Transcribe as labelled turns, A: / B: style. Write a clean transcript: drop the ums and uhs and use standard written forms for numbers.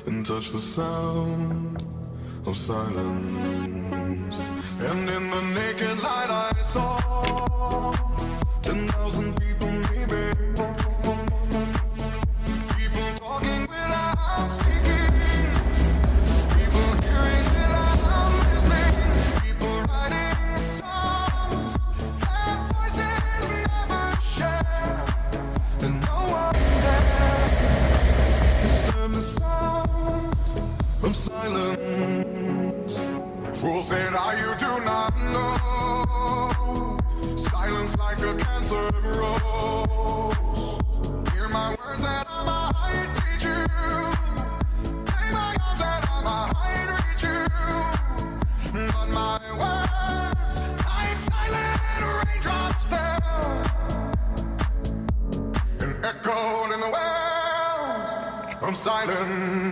A: and touch the sound of silence. And in the naked light I saw 10,000 people maybe, people talking without speaking, people hearing without listening, people writing songs that voices never share, and no one dare disturb the sound of silence. Fool said, you do not know. Silence like a cancer grows. Hear my words that I might teach you. Play my arms that I might reach you. But my words, like silent raindrops fell and echoed in the wells of silence.